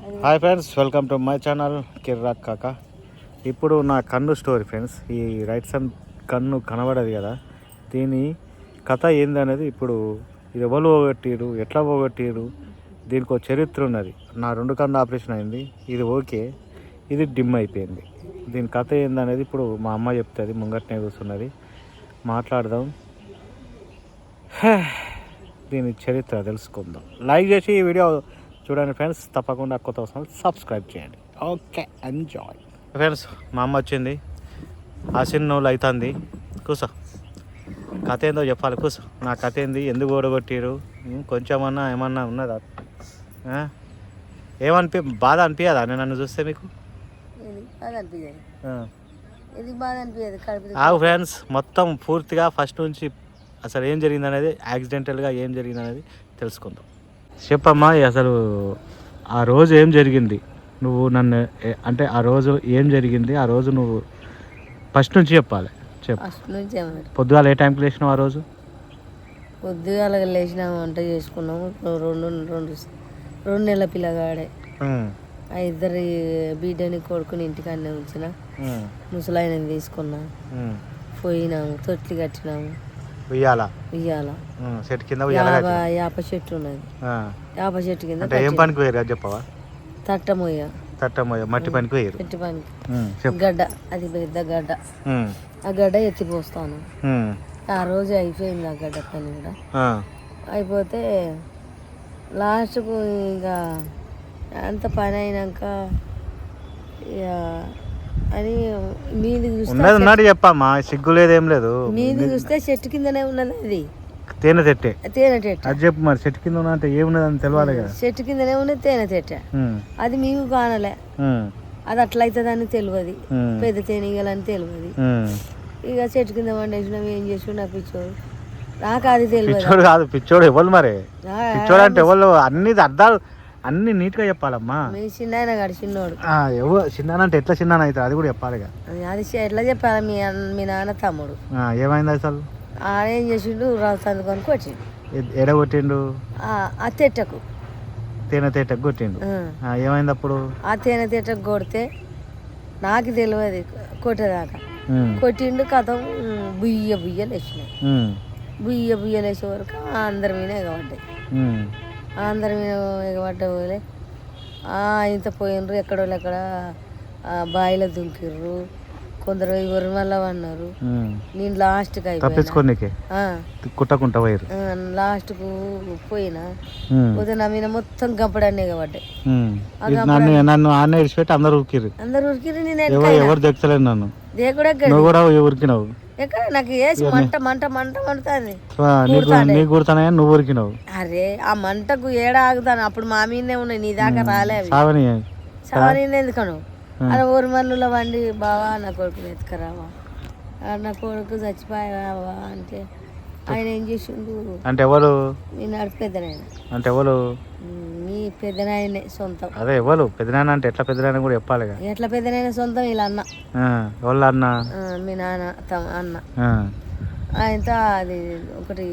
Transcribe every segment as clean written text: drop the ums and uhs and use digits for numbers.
Hi friends, welcome to my channel Kirrak Kaka. ఇప్పుడు నా కన్ను స్టోరీ ఫ్రెండ్స్. ఈ రైట్ సైడ్ కన్ను కనబడదు కదా, దీని కథ ఏందనేది ఇప్పుడు. ఇది ఎవరు పోగొట్టిరు, ఎట్లా పోగొట్టిరు, దీనికి ఒక చరిత్ర ఉన్నది. నా 2 కన్ను ఆపరేషన్ అయింది, ఇది ఓకే, ఇది డిమ్ అయిపోయింది. దీని కథ ఏందనేది ఇప్పుడు మా అమ్మ చెప్తుంది, ముంగట్నే కూర్చున్నది, మాట్లాడదాం, దీని చరిత్ర తెలుసుకుందాం. లైక్ చేసి ఈ వీడియో చూడండి ఫ్రెండ్స్, తప్పకుండా కొత్త వస్తుంది సబ్స్క్రైబ్ చేయండి. Okay, enjoy friends. మా అమ్మ వచ్చింది, ఆసిన్నోళ్ళు అవుతుంది. కూసో, కథ ఏందో చెప్పాలి, కూసో. నా కథ ఏంది, ఎందుకు ఓడగొట్టిరు, కొంచెమన్నా ఏమన్నా ఉన్నదా, బాధ అనిపించదా నన్ను చూస్తే మీకు? ఆగు ఫ్రెండ్స్, మొత్తం పూర్తిగా ఫస్ట్ నుంచి అసలు ఏం జరిగింది అనేది, యాక్సిడెంటల్గా ఏం జరిగింది అనేది తెలుసుకుందాం. చెప్పమ్మా, అసలు ఆ రోజు ఏం జరిగింది, నువ్వు నన్ను అంటే ఆ రోజు ఏం జరిగింది, ఆ రోజు నువ్వు ఫస్ట్ నుంచి చెప్పాలి. పొద్దుగాల ఏ టైంకి లేచినావు ఆ రోజు? పొద్దుగాల లేచినాము, వంట చేసుకున్నాము. రెండు నెలల పిల్లగాడే, ఆ ఇద్దరి బిడ్డని కొడుకుని ఇంటికాడనే ఉంచిన, ముసలాయనని తీసుకున్నా, పోయినాము, తొట్లు కట్టినాము. ఉయ్యాల చెట్టు కింద యాప చెట్టు ఉన్నది, యాప చెట్టు కింద. ఏం పనికి పోయారు అది చెప్పవా? తట్టమొయ్య మట్టి పనికి పోయారు. చెట్టు పనికి గడ్డ, అది పెద్ద గడ్డ, ఆ గడ్డ ఎత్తిపోస్తాను. ఆ రోజు అయిపోయింది ఆ గడ్డ పని కూడా. అయిపోతే లాస్ట్కు ఇంకా అంత పని అయినాక అని మీదికి చూస్తే చెప్పమ్మా, సిగ్గు లేదు ఏం లేదు. మీది చూస్తే చెట్టు కిందనే ఉన్నది, అది తేనె తెట్టే. అది చెప్పు మరి, చెట్టు కింద ఉన్నా అంటే ఏమున్నది అని తెలియాలి కదా. చెట్టు కిందనే ఉన్నది తేనె తెట్ట, అది మీకు కానలే, అది అట్లా అవుతుందని తెలియదు, పెద్ద తేనెగలని తెలియదు. ఇక చెట్టు కింద వండేసినాం, ఏం చేసి నాకు పిచ్చోడు, నాకు అది తెలియదు. పిచ్చోడు కాదు, పిచ్చోడు ఎవరు మరి? పిచ్చోడు అంటే ఎవరు? అన్ని అర్థాలు అన్ని నీట్ గా చెప్పాలమ్మా. చిన్న కాదు, చిన్నోడు. చిన్న అంటే ఎట్లా చిన్న అవుతుంది అది కూడా చెప్పాలి. అది ఎట్లా చెప్పాలి, మీ నాన్న తమ్ముడు. ఏమైంది అసలు? ఏం చేసిండు, రావు అందుకొని కొట్టిండు. ఎడ కొట్టిండు? ఆ తెట్టకు, తేనె తేటకు కొట్టిండు. ఏమైంది అప్పుడు? ఆ తేనె తేటకు కొడితే నాకు తెలియదు కొట్టేదాకా. కొట్టిండు, కథం బుయ్య లేచినాయి. బుయ్య లేచే వరకు అందరి మీద ఎగబడ్డాయి. అందరి మీద ఎగబడ్డ ఇంత పోయినరు, ఎక్కడోళ్ళు ఎక్కడ బావిలో దుంకిర్రు, కొందరు ఎవరి వల్ల అన్నారు. నేను లాస్ట్కి లాస్ట్కు పోయినా, పోతే నా మీద మొత్తం గంపడాన్ని ఎగబడ్డాయి. అందరు ఉరికిరు, నేను ఎక్కడ నాకు వేసి మంట మండుతుంది. నువ్వు ఉరికినావు. అరే ఆ మంటకు ఏడ ఆగుతాను, అప్పుడు మా మీదనే ఉన్నాయి, నీ దాకా రాలే. సావని ఎందుకను, అలా ఊరి మన్నులో వండి, బావా నా కొడుకుని ఎత్తుకరావా, నా కొడుకు చచ్చిపోయావా అంటే ఆయన ఏం చేసిండు అంటే ఎవరు? మీ నడు పెద్దనాయన. అంటే ఎవరు? మీ పెద్దనాయనే సొంతం. అదే ఎవరు పెద్దనాయన అంటే? ఎట్లా పెద్దనాయన కూడా చెప్పాలి. ఎట్లా పెద్దనాయన సొంతం? ఇలా అన్న. ఎవరు అన్న? మీ నాన్న అన్న. ఆయనతో అది ఒకటి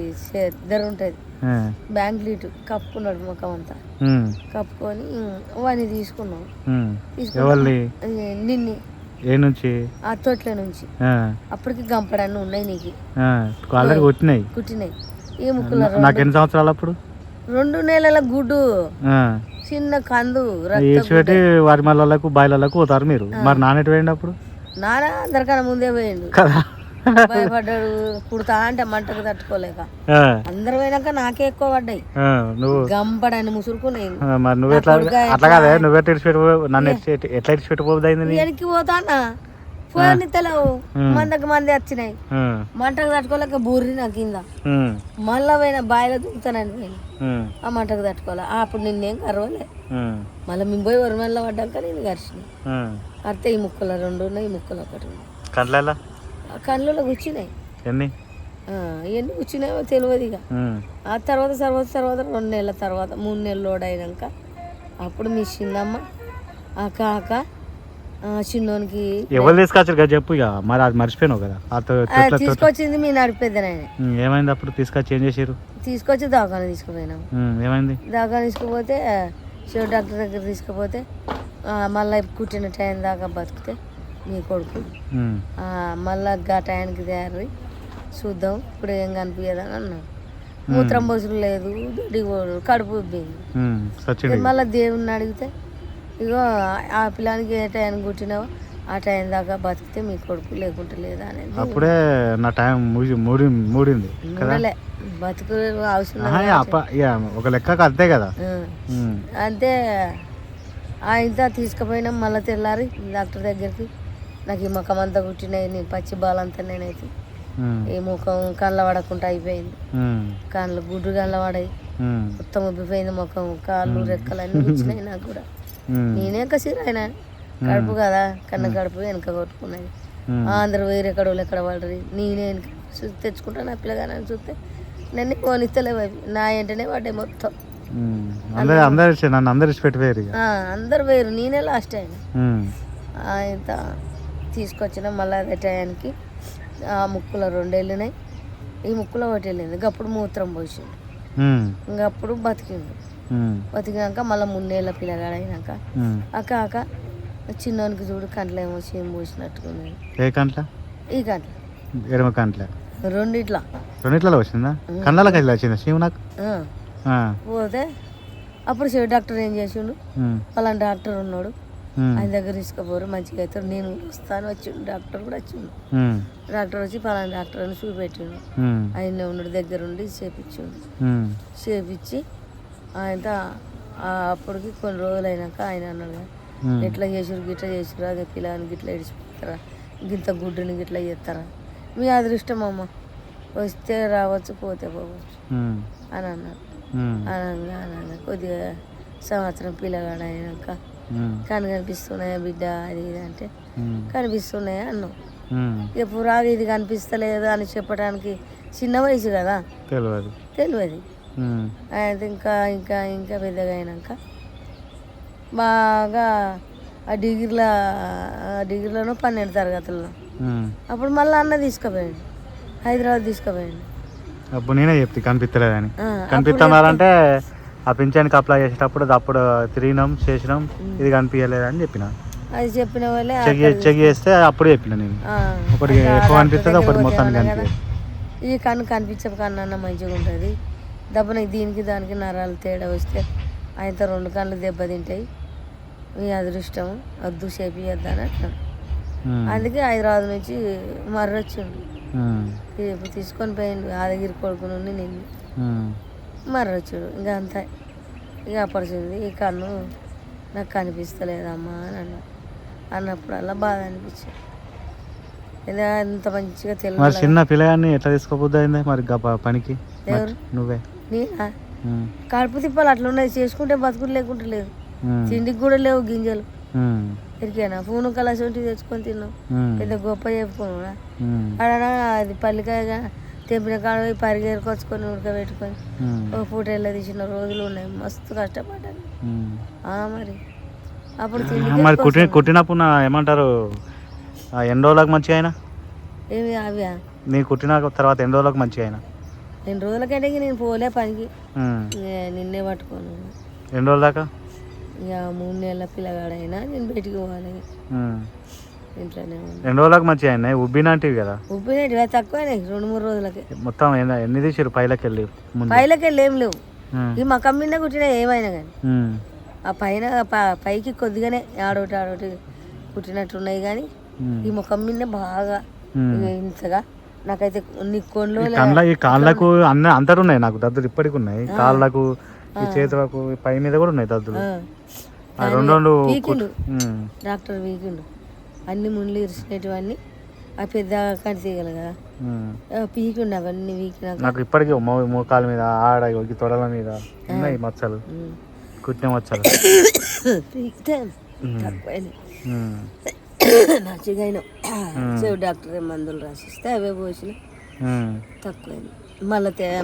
ఇద్దరు ఉంటుంది, బ్యాంక్ లీటు కప్పుకున్నాడు ముఖం అంతా, కప్పుకొని వాడిని తీసుకున్నాం. నిన్ను ఏ నుంచి? ఆ తొట్ల నుంచి. అప్పటికి గంపడాన్ని ఉన్నాయి నీకు, కుట్టినాయి. ఈ ముక్కులో నాకు ఎన్ని సంవత్సరాలు అప్పుడు? 2 నెలల గుడ్డు, చిన్న కందు. వారి మళ్ళకు బాయిలకు పోతారు మీరు. మరి నాన్నటి పోయిండు అప్పుడు? నాన్న అందరికన్నా ముందే పోయిండు కదా, భయపడ్డాడు. కుడతా అంటే మంటకు తట్టుకోలేక అందరు పోయినాక నాకే ఎక్కువ పడ్డాయి. గంపడాన్ని ముసురుకున్నాయి. వెనక్కి పోతానా, పోయి తెలవు, మందకు మంది వచ్చినాయి, మంటకు తట్టుకోలేక బూర్రి నా కింద. మళ్ళా పోయినా బాయిలో దుక్కుతానని పోయినా, ఆ మంటకు తట్టుకోలే. అప్పుడు నిన్నేం కరవలే. మళ్ళీ మేము పోయి వరిమల్ల పడ్డాక నేను కరిచినాయి. కడితే ఈ ముక్కలు 2 ఉన్నాయి, ఈ ముక్కలు 1 ఉంది. కళ్ళలో కూర్చున్నాయి. ఎన్ని కూర్చున్నాయో తెలియదు. ఇక ఆ తర్వాత 2 నెలల తర్వాత 3 నెలలు లోడ్ అయినాక అప్పుడు మీ చిన్నమ్మ ఆ కాక చిన్నోనికి ఎవరు తీసుకొచ్చారు చెప్పు. ఇక మరి అది మర్చిపోయినావు కదా. తీసుకొచ్చింది మీ నడిపేద్దనాయన. ఏమైంది అప్పుడు? తీసుకొచ్చి ఏం చేసారు? తీసుకొచ్చి దవాఖాన తీసుకుపోయినాము. ఏమైంది? దవాఖాన తీసుకుపోతే చెవి డాక్టర్ దగ్గర తీసుకుపోతే మళ్ళీ కుట్టిన టైం దాకా బతికితే మీ కొడుకు మళ్ళీ గా టైంకి తయారు చూద్దాం ఇప్పుడు ఏం కనిపించదని అన్నాం. మూత్రం బొసులు లేదు, దొడ్డి కడుపు ఉబ్బింది. మళ్ళీ దేవుణ్ణి అడిగితే ఇగో ఆ పిల్లానికి ఏ టైం కుట్టినావో ఆ టైం దాకా బతికితే మీ కొడుకు లేకుంటే లేదా అనేది అప్పుడే నా టైం మూడింది బతుకు అవసరం ఒక లెక్కకు అంతే కదా. అంతే ఆయనతో తీసుకుపోయినాం. మళ్ళీ తెల్లారి డాక్టర్ దగ్గరికి నాకు ఈ ముఖం అంతా కుట్టినాయి, నీ పచ్చి బాలంతా నేనైతే ఈ ముఖం కళ్ళ పడకుండా అయిపోయింది. కళ్ళు గుడ్డు కళ్ళ పడాయి, మొత్తం ఉబ్బిపోయింది ముఖం, కాళ్ళు రెక్కలు అన్నీ కూర్చున్నాయి నాకు కూడా. నేనే కసిరు ఆయన కడుపు కదా, కన్న కడుపు వెనక కొట్టుకున్నది. అందరు వేరెక్కడ వాళ్ళు ఎక్కడ పడరు, నేనే వెనక తెచ్చుకుంటా నా పిల్లగానని చూస్తే నన్ను పోనిస్తలేవు అవి నా వెంటనే పడ్డాయి మొత్తం. అందరు వేరు, నేనే లాస్ట్ అయినా. ఇంత తీసుకొచ్చిన మళ్ళీ అదే టయానికి ఆ ముక్కులో 2 వెళ్ళినాయి, ఈ ముక్కులో 1 వెళ్ళింది. ఇంకప్పుడు మూత్రం పోసిండు, ఇంకప్పుడు బతికిండు. బతికినాక మళ్ళీ 3 ఏళ్ళ పిల్లగాడు అయినాక అక్క చిన్నోనికి చూడు కంట్లో ఏమో సీమ్ పోసినట్టుకున్నది. ఏ కంట్ల? ఈ కంట్ల, ఎడమ కంట్ల, రెండిట్లలో వచ్చిందా? కళ్ళకి వచ్చిందా సీమ్ నాకు? పోతే అప్పుడు చెవి డాక్టర్ ఏం చేసిండు, పలానా డాక్టర్ ఉన్నాడు ఆయన దగ్గర తీసుకుపోరు మంచిగా అవుతారు, నేను వస్తాను వచ్చిండు. డాక్టర్ కూడా వచ్చిండు. డాక్టర్ వచ్చి పలానా డాక్టర్ అని చూపెట్టిండు. ఆయన ఉన్నాడు దగ్గర ఉండి చేపించి ఆయన అప్పటికి కొన్ని రోజులు అయినాక ఆయన అన్నాడు, ఎట్లా చేసారు గిట్లా చేసారు, అదే పిల్లని గిట్లా ఇడిచిపోతారా, గింత గుడ్డుని గిట్లా చేస్తారా, మీ అదృష్టం అమ్మ, వస్తే రావచ్చు పోతే పోవచ్చు అని అన్నారు. అనగా కొద్దిగా సంవత్సరం పిల్లగాడు అయినాక కనిపిస్తున్నాయా బిడ్డ అది ఇది అంటే కనిపిస్తున్నాయా అన్నాం. ఎప్పుడు రాదు ఇది కనిపిస్తలేదు అని చెప్పడానికి చిన్న వయసు కదా, తెలియదు. అయితే ఇంకా ఇంకా ఇంకా పెద్దగా అయినాక బాగా ఆ డిగ్రీలోనూ 12 తరగతుల్లో అప్పుడు మళ్ళీ అన్న తీసుకుపోయాడు, హైదరాబాద్ తీసుకుపోయాడు. అప్పుడు నేనే చెప్తే కనిపిస్తలేదని. కనిపిస్తున్నారంటే ఆ పింఛన్కి అప్లై చేసేటప్పుడు అప్పుడు తిరిగినాం చేసినాం, ఇది కనిపించలేదని చెప్పిన. అది చెప్పిన వాళ్ళే చెక్ చేస్తే అప్పుడు చెప్పిన నేను, ఒకటి ఎక్కువ కనిపిస్తుంది ఒకటి మొత్తం కనిపించదు. ఈ కన్ను కనిపించే కన్నా మంచిగా ఉంటుంది, దెబ్బన దీనికి దానికి నరాలు తేడా వస్తే ఆయనతో 2 కళ్ళు దెబ్బతింటాయి, మీ అదృష్టం వద్దు చేపియద్దని అంటాను. అందుకే హైదరాబాద్ నుంచి మర్రొచ్చిండు, తీసుకొని పోయిండు యాదగిరి కొడుకు నుండి నిన్ను మర్రొచ్చుడు. ఇంకా అంతా ఇక అప్పటిచింది ఈ కన్ను నాకు కనిపిస్తలేదమ్మా అని అన్నప్పుడల్లా బాధ అనిపించింది. ఎంత మంచిగా తెలియదు. చిన్న పిల్లగాన్ని ఎట్లా తీసుకోబోద్ది మరి పనికి? ఎవరు? నువ్వే. నేనా? కడుపు తిప్పాలి అట్లా ఉన్నది, చేసుకుంటే బతుకులు లేకుంటే లేదు, తిండికి కూడా లేవు గింజలు. ఎరికేనా ఫోన్ కలాసి ఉంటే తెచ్చుకొని తిన్నావు, పెద్ద గొప్ప చెప్పుకున్నా. అడనా అది పల్లికాయగా తెంపిన కాడ పరిగెరుకొచ్చుకొని ఉడకబెట్టుకొని ఒక పూట వెళ్ళ తీసిన రోజులు ఉన్నాయి, మస్తు కష్టపడ్డాను. మరి అప్పుడు తిండి కుట్టినప్పుడు ఏమంటారు ఎన్ని రోజులకు మంచిగా అయినా? ఏమి అవ్యా నీ కుట్టిన తర్వాత ఎన్ని రోజులకు మంచిగా అయినా? 2 రోజులకంటే నేను పోలే పనికి, నిన్నే పట్టుకోను. 2 రోజుల దాకా ఇక 3 నెలల పిల్లగాడైనా నేను బయటికి పోవాలి, ఇంట్లోనే 2 రోజులకు మంచిగా అయినాయి. ఉబ్బినంటివి కదా? ఉబ్బినట్టు తక్కువైనాయి 2-3 రోజులకి. మొత్తం ఎన్ని తీసారు? పైలకి వెళ్ళి ఏం లేవు, ఈ మకం మీద కుట్టినా ఏమైనా కానీ ఆ పైన పైకి కొద్దిగానే ఆడోటి కుట్టినట్టున్నాయి కానీ ఈ ముఖం మీద బాగా ఇంతగా నాకైతే ఈ కాళ్ళకు అంతటా ఉన్నాయి నాకు దద్దులు, ఇప్పటికి ఉన్నాయి కాళ్ళకు, ఈ చేతులకు, పై మీద కూడా ఉన్నాయి దద్దులు. డాక్టర్ వీకిండు అన్ని ముళ్ళు ఇరిచినటువన్నీ ఆ పెద్ద కట్టి తీయగల కదా పీకిండు అవన్నీ వీకినాక నాకు ఇప్పటికీ మోకాల మీద ఆడ తొడల మీద ఉన్నాయి మచ్చలు, కుట్టిన మచ్చలు. పీకితే తక్కువైనాయి, మంచిగా చెవి డాక్టర్ మందులు రాసిస్తే అవే పోసిన తక్కువైంది.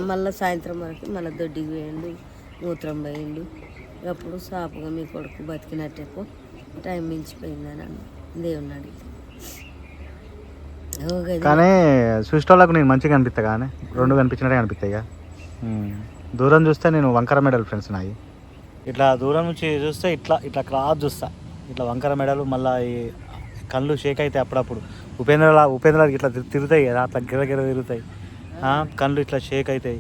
మళ్ళీ సాయంత్రం వరకు మళ్ళీ దొడ్డికి పోయిండు, మూత్రం పోయిండు. అప్పుడు సాపుగా మీ కొడుకు బతికినట్టేపో టైం మించిపోయిందని అన్న దేవుని అడిగితే. కానీ చూసేటోళ్ళకు నేను మంచిగా అనిపిస్తా కానీ 2 కనిపించినట్టే కనిపిస్తాయి. దూరం చూస్తే నేను వంకర మెడల్ ఫ్రెండ్స్ నాయి. ఇట్లా దూరం నుంచి చూస్తే ఇట్లా ఇట్లా క్రాస్ చూస్తా, ఇట్లా వంకర మెడలు, మళ్ళీ ఈ కళ్ళు షేక్ అవుతాయి అప్పుడప్పుడు. ఉపేంద్రకి ఇట్లా తిరుగుతాయి కదా, అట్లా గిరగిర తిరుగుతాయి, కళ్ళు ఇట్లా షేక్ అవుతాయి.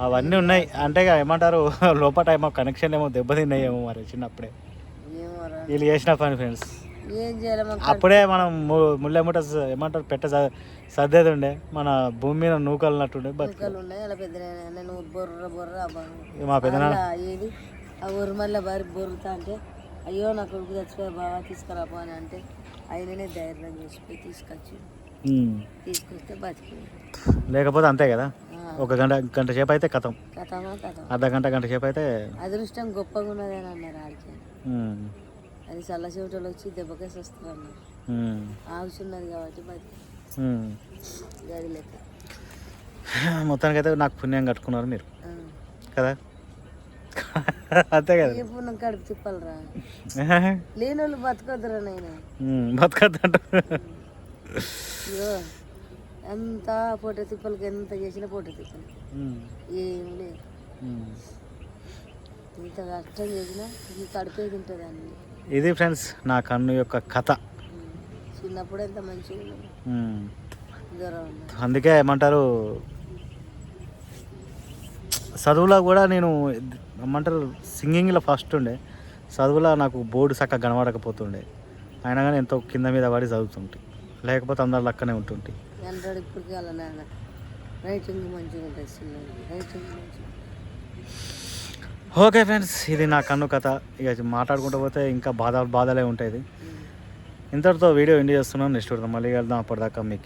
అవన్నీ ఉన్నాయి అంటే ఏమంటారు లోపల ఏమో కనెక్షన్ ఏమో దెబ్బతిన్నాయేమో మరి చిన్నప్పుడే వీళ్ళు చేసిన పని ఫ్రెండ్స్. ఏం చేయాలి అప్పుడే మనం ముళ్ళెముట ఏమంటారు పెట్ట సర్దేది ఉండే, మన భూమి మీద నూకలు నట్టుండే బతుకలు ఉన్నాయి. అలా పెద్ద నేను బొర్ర బొర్ర మా పెద్ద ఏది ఆ ఉరుమల్ల బారి బొర్రుతా అంటే అయ్యో నా కొడుకు చచ్చిపోయా బాగా తీసుకురాపో అని అంటే ఆయననే ధైర్యం చేసిపోయి తీసుకొస్తే బతికి. లేకపోతే అంతే కదా, ఒక గంట సేపు అయితే కథం, గంట సేపు అయితే. అదృష్టం గొప్పగా ఉన్నది అని అన్నారు ఆడికి. అది చల్ల చెవిటలు వచ్చి దెబ్బకేసి వస్తుంది అన్నారు. ఆవుచున్నది కాబట్టి బతికి గది లెక్క. మొత్తానికైతే నాకు పుణ్యం కట్టుకున్నారు మీరు కదా, అంతే కదా. ఏ పుణ్యం కడుపు తిప్పాలరా, లేని వాళ్ళు బతకొద్దురా నాయన, బతకద్దంట. ఎంత పూట తిప్పలకి ఎంత చేసినా పూట తిప్పలు ఏం లేదు. ఇంత కష్టం చేసినా ఈ కడుపే తింటుంది అన్ని. ఇది ఫ్రెండ్స్ నా కన్ను యొక్క కథ. చిన్నప్పుడు ఎంత మంచిగా అందుకే ఏమంటారు చదువులో కూడా నేను ఏమంటారు సింగింగ్లో ఫస్ట్ ఉండే, చదువులో నాకు బోర్డు చక్కగా కనబడకపోతుండే, అయినా కానీ ఎంతో కింద మీద పడి చదువుతుంటే, లేకపోతే అందరు లక్కనే ఉంటుంటే. ఇప్పటికీ అలా రైటింగ్ మంచిగా ఉంటుంది, రైటింగ్ మంచిగా. ఓకే ఫ్రెండ్స్, ఇది నా కన్ను కథ. ఇక మాట్లాడుకుంటూ పోతే ఇంకా బాధలే ఉంటాయి. ఇంతటితో వీడియో ఎండ్ చేస్తున్నాను. నెక్స్ట్ వీడియో మళ్ళీ వెళ్దాం. అప్పటిదాకా మీ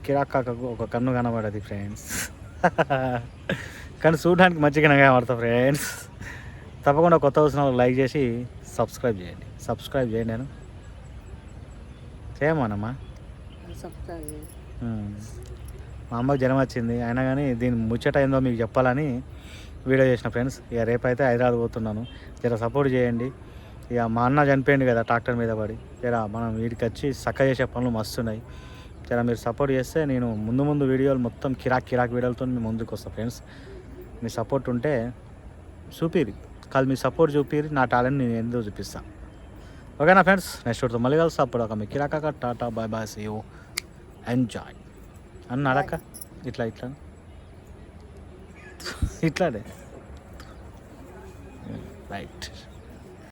కిరాక్ కాకకు ఒక కన్ను కనబడది ఫ్రెండ్స్. కానీ చూడడానికి మంచిగా కనబడతా ఫ్రెండ్స్. తప్పకుండా కొత్త వచ్చిన లైక్ చేసి సబ్స్క్రైబ్ చేయండి. నేను చేయమనమ్మా, మా అమ్మకి జ్వరం వచ్చింది, అయినా కానీ దీని ముచ్చట ఏందో మీకు చెప్పాలని వీడియో చేసిన ఫ్రెండ్స్. ఇక రేపైతే హైదరాబాద్ పోతున్నాను, జర సపోర్ట్ చేయండి. ఇక మా అన్న చనిపోయింది కదా ట్రాక్టర్ మీద పడి, జర మనం వీడికి వచ్చి చక్క చేసే పనులు మస్తున్నాయి. జర మీరు సపోర్ట్ చేస్తే నేను ముందు వీడియోలు మొత్తం కిరాక్ వీడియోలతో మేము ముందుకు వస్తాను ఫ్రెండ్స్. మీ సపోర్ట్ ఉంటే చూపిరి, కాదు మీ సపోర్ట్ చూపిరి, నా టాలెంట్ నేను ఎందుకు చూపిస్తాను. ఓకేనా ఫ్రెండ్స్, నెక్స్ట్ వీడియోతో మళ్ళీ కలుస్తా. అప్పుడు ఒక మీ కిరాక tata bye bye, see you, enjoy అన్న అడక్క ఇట్లానే రైట్.